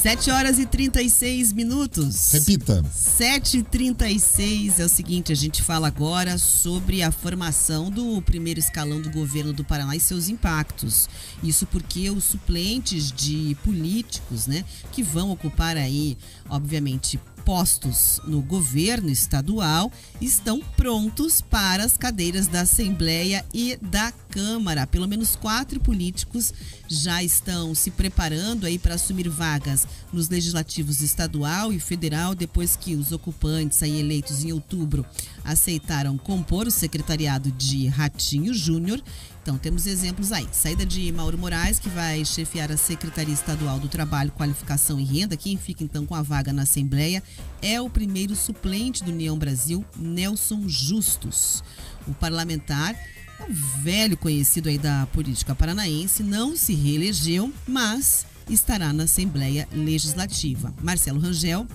7h36. Repita. 7h36 é o seguinte, a gente fala agora sobre a formação do primeiro escalão do governo do Paraná e seus impactos. Isso porque os suplentes de políticos, né, que vão ocupar aí, obviamente, postos no governo estadual estão prontos para as cadeiras da Assembleia e da Câmara. Pelo menos 4 políticos já estão se preparando aí para assumir vagas nos legislativos estadual e federal, depois que os ocupantes aí eleitos em outubro aceitaram compor o secretariado de Ratinho Júnior. Então, temos exemplos aí. Saída de Mauro Moraes, que vai chefiar a Secretaria Estadual do Trabalho, Qualificação e Renda. Quem fica, então, com a vaga na Assembleia é o primeiro suplente do União Brasil, Nelson Justus. O parlamentar é um velho conhecido aí da política paranaense, não se reelegeu, mas estará na Assembleia Legislativa. Marcelo Rangel,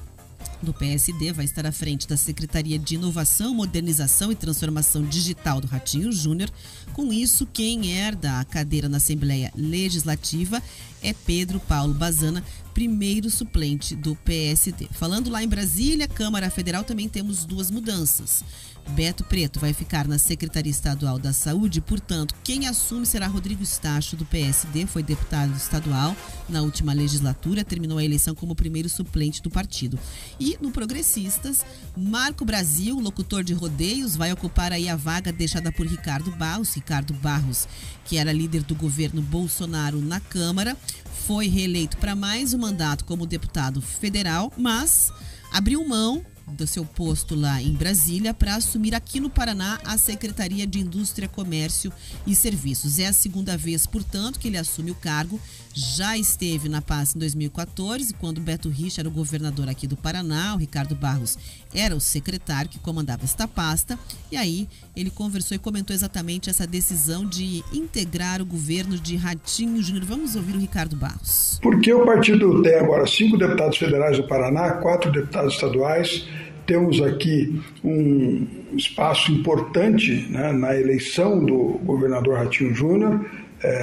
do PSD, vai estar à frente da Secretaria de Inovação, Modernização e Transformação Digital do Ratinho Júnior. Com isso, quem herda a cadeira na Assembleia Legislativa é Pedro Paulo Bazana, primeiro suplente do PSD. Falando lá em Brasília, Câmara Federal, também temos 2 mudanças. Beto Preto vai ficar na Secretaria Estadual da Saúde, portanto, quem assume será Rodrigo Stacho, do PSD, foi deputado estadual na última legislatura, terminou a eleição como primeiro suplente do partido. E no Progressistas, Marco Brasil, locutor de rodeios, vai ocupar aí a vaga deixada por Ricardo Barros. Ricardo Barros, que era líder do governo Bolsonaro na Câmara, foi reeleito para mais um mandato como deputado federal, mas abriu mão do seu posto lá em Brasília para assumir aqui no Paraná a Secretaria de Indústria, Comércio e Serviços. É a segunda vez, portanto, que ele assume o cargo. Já esteve na pasta em 2014, quando Beto Richa era o governador aqui do Paraná. O Ricardo Barros era o secretário que comandava esta pasta. E aí ele conversou e comentou exatamente essa decisão de integrar o governo de Ratinho Júnior. Vamos ouvir o Ricardo Barros. Porque o partido tem agora 5 deputados federais do Paraná, 4 deputados estaduais. Temos aqui um espaço importante, né, na eleição do governador Ratinho Júnior.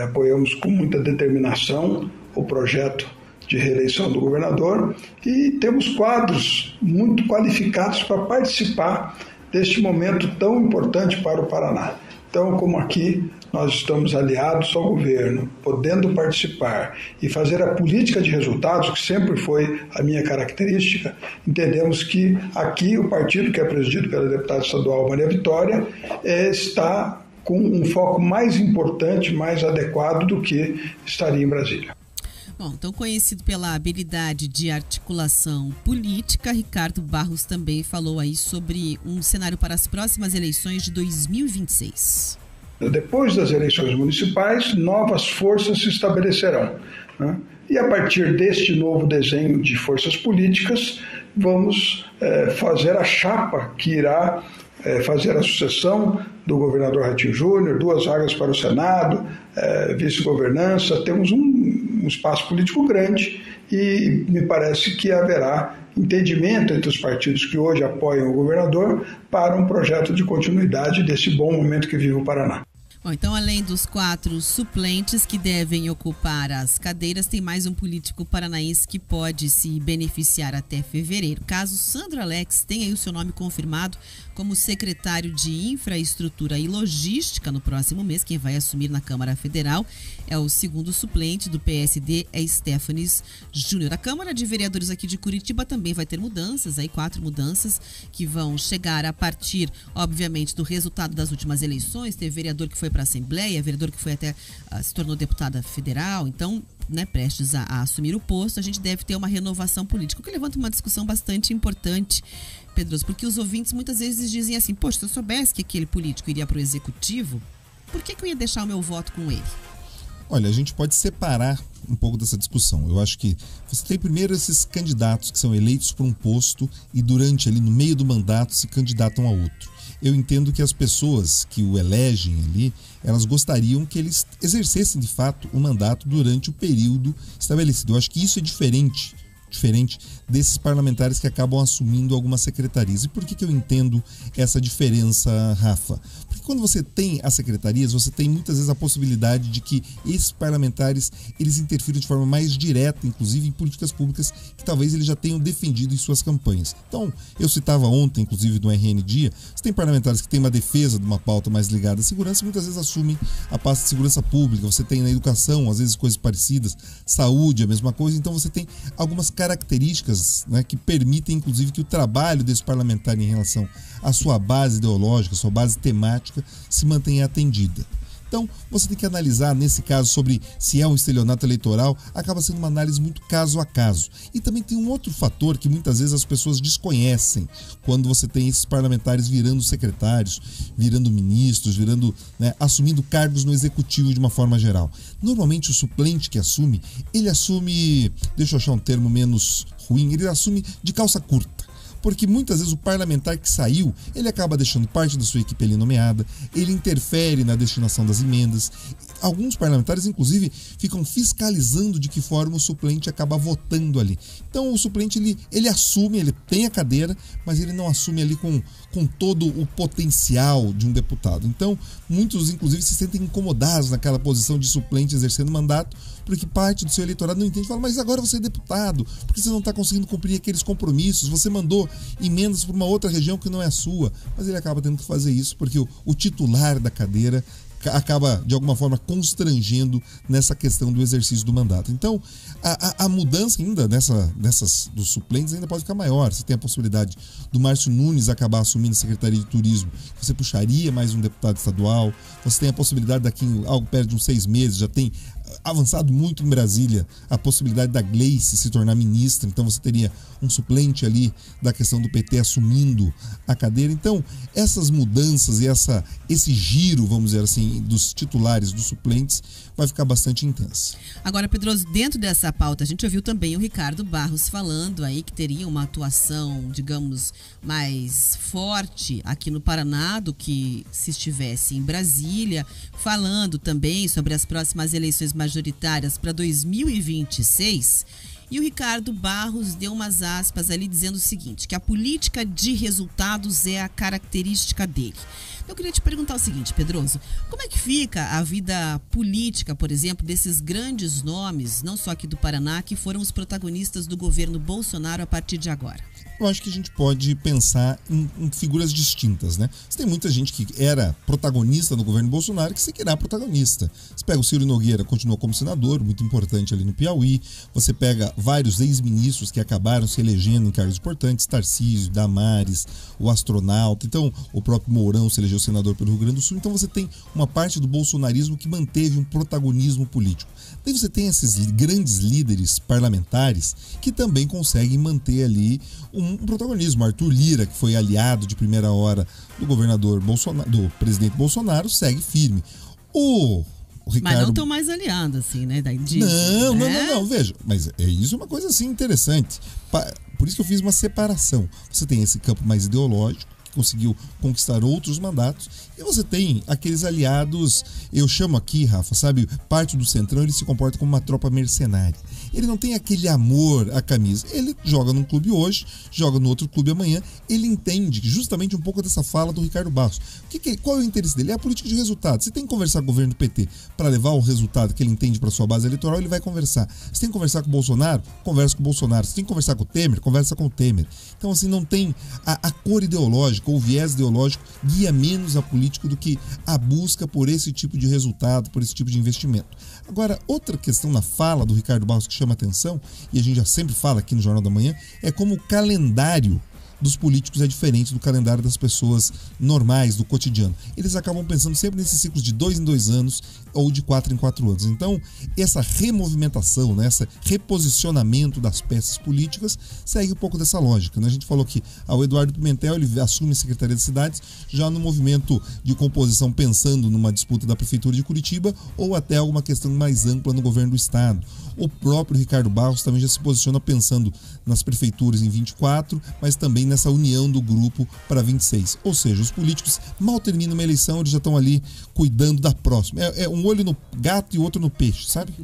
Apoiamos com muita determinação o projeto de reeleição do governador e temos quadros muito qualificados para participar deste momento tão importante para o Paraná. Então, como aqui nós estamos aliados ao governo, podendo participar e fazer a política de resultados, que sempre foi a minha característica, entendemos que aqui o partido que é presidido pela deputada estadual Maria Vitória está com um foco mais importante, mais adequado do que estaria em Brasília. Bom, tão conhecido pela habilidade de articulação política, Ricardo Barros também falou aí sobre um cenário para as próximas eleições de 2026. Depois das eleições municipais, novas forças se estabelecerão, né? E a partir deste novo desenho de forças políticas, vamos fazer a chapa que irá fazer a sucessão do governador Ratinho Júnior, 2 vagas para o Senado, vice-governança. Temos um espaço político grande e me parece que haverá entendimento entre os partidos que hoje apoiam o governador para um projeto de continuidade desse bom momento que vive o Paraná. Bom, então, além dos 4 suplentes que devem ocupar as cadeiras, tem mais um político paranaense que pode se beneficiar até fevereiro. Caso Sandro Alex tenha aí o seu nome confirmado como secretário de Infraestrutura e Logística no próximo mês, quem vai assumir na Câmara Federal é o segundo suplente do PSD, é Stefanes Júnior. A Câmara de Vereadores aqui de Curitiba também vai ter mudanças, aí 4 mudanças que vão chegar a partir, obviamente, do resultado das últimas eleições. Teve vereador que foi para a Assembleia, vereador que foi até se tornou deputada federal, então, né, prestes a assumir o posto, a gente deve ter uma renovação política, o que levanta uma discussão bastante importante, Pedroso, porque os ouvintes muitas vezes dizem assim, poxa, se eu soubesse que aquele político iria para o executivo, por que eu ia deixar o meu voto com ele? Olha, a gente pode separar um pouco dessa discussão. Eu acho que você tem primeiro esses candidatos que são eleitos por um posto e durante ali, no meio do mandato, se candidatam a outro. Eu entendo que as pessoas que o elegem ali, elas gostariam que eles exercessem de fato o mandato durante o período estabelecido. Eu acho que isso é diferente diferente desses parlamentares que acabam assumindo algumas secretarias. E por que eu entendo essa diferença, Rafa? Porque quando você tem as secretarias, você tem muitas vezes a possibilidade de que esses parlamentares, eles interfiram de forma mais direta, inclusive em políticas públicas que talvez eles já tenham defendido em suas campanhas. Então, eu citava ontem, inclusive no RN Dia, você tem parlamentares que têm uma defesa de uma pauta mais ligada à segurança e muitas vezes assumem a pasta de segurança pública. Você tem na educação, às vezes coisas parecidas, saúde, a mesma coisa. Então você tem algumas características, né, que permitem, inclusive, que o trabalho desse parlamentar em relação à sua base ideológica, à sua base temática, se mantenha atendida. Então, você tem que analisar, nesse caso, sobre se é um estelionato eleitoral, acaba sendo uma análise muito caso a caso. E também tem um outro fator que muitas vezes as pessoas desconhecem quando você tem esses parlamentares virando secretários, virando ministros, assumindo cargos no executivo de uma forma geral. Normalmente o suplente que assume, ele assume, deixa eu achar um termo menos ruim, ele assume de calça curta. Porque muitas vezes o parlamentar que saiu, ele acaba deixando parte da sua equipe ali nomeada, ele interfere na destinação das emendas. Alguns parlamentares, inclusive, ficam fiscalizando de que forma o suplente acaba votando ali. Então o suplente, ele assume, ele tem a cadeira, mas ele não assume ali com todo o potencial de um deputado. Então muitos, inclusive, se sentem incomodados naquela posição de suplente exercendo mandato, porque parte do seu eleitorado não entende e fala, mas agora você é deputado, porque você não está conseguindo cumprir aqueles compromissos, você mandou emendas para uma outra região que não é a sua, mas ele acaba tendo que fazer isso porque o titular da cadeira acaba, de alguma forma, constrangendo nessa questão do exercício do mandato. Então, a mudança ainda dos suplentes ainda pode ficar maior. Você tem a possibilidade do Márcio Nunes acabar assumindo a Secretaria de Turismo, você puxaria mais um deputado estadual. Você tem a possibilidade daqui, algo perto de uns 6 meses, já tem avançado muito em Brasília a possibilidade da Gleice se tornar ministra, então você teria um suplente ali da questão do PT assumindo a cadeira. Então, essas mudanças e esse giro, vamos dizer assim, dos titulares, dos suplentes, vai ficar bastante intensa. Agora, Pedroso, dentro dessa pauta, a gente ouviu também o Ricardo Barros falando aí que teria uma atuação, digamos, mais forte aqui no Paraná do que se estivesse em Brasília, falando também sobre as próximas eleições majoritárias para 2026. E o Ricardo Barros deu umas aspas ali dizendo o seguinte, que a política de resultados é a característica dele. Eu queria te perguntar o seguinte, Pedroso, como é que fica a vida política, por exemplo, desses grandes nomes, não só aqui do Paraná, que foram os protagonistas do governo Bolsonaro a partir de agora? Eu acho que a gente pode pensar em figuras distintas, né? Você tem muita gente que era protagonista no governo Bolsonaro que seguirá protagonista. Você pega o Ciro Nogueira, continuou como senador, muito importante ali no Piauí. Você pega vários ex-ministros que acabaram se elegendo em cargos importantes, Tarcísio, Damares, o astronauta. Então, o próprio Mourão se elegeu senador pelo Rio Grande do Sul. Então, você tem uma parte do bolsonarismo que manteve um protagonismo político. Daí você tem esses grandes líderes parlamentares que também conseguem manter ali um protagonismo. Arthur Lira, que foi aliado de primeira hora do governador Bolsonaro, do presidente Bolsonaro, segue firme. O Ricardo... Mas não estão mais aliados, assim, né? Não, veja. Mas isso é uma coisa assim interessante. Por isso que eu fiz uma separação. Você tem esse campo mais ideológico, que conseguiu conquistar outros mandatos, e você tem aqueles aliados, eu chamo aqui, Rafa, sabe, parte do Centrão, ele se comporta como uma tropa mercenária. Ele não tem aquele amor à camisa. Ele joga num clube hoje, joga no outro clube amanhã. Ele entende justamente um pouco dessa fala do Ricardo Barros. Qual é o interesse dele? É a política de resultado. Você tem que conversar com o governo do PT para levar o resultado que ele entende para sua base eleitoral, ele vai conversar. Você tem que conversar com o Bolsonaro? Conversa com o Bolsonaro. Você tem que conversar com o Temer? Conversa com o Temer. Então, assim, não tem a cor ideológica ou o viés ideológico guia menos a política do que a busca por esse tipo de resultado, por esse tipo de investimento. Agora, outra questão na fala do Ricardo Barros que chama atenção, e a gente já sempre fala aqui no Jornal da Manhã, é como o calendário dos políticos é diferente do calendário das pessoas normais, do cotidiano. Eles acabam pensando sempre nesses ciclos de 2 em 2 anos ou de 4 em 4 anos. Então, essa removimentação, né, esse reposicionamento das peças políticas segue um pouco dessa lógica, né? A gente falou que o Eduardo Pimentel ele assume a Secretaria de Cidades já no movimento de composição pensando numa disputa da Prefeitura de Curitiba ou até alguma questão mais ampla no governo do Estado. O próprio Ricardo Barros também já se posiciona pensando nas prefeituras em 24, mas também nessa união do grupo para 26. Ou seja, os políticos mal terminam uma eleição, eles já estão ali cuidando da próxima. É um olho no gato e outro no peixe, sabe?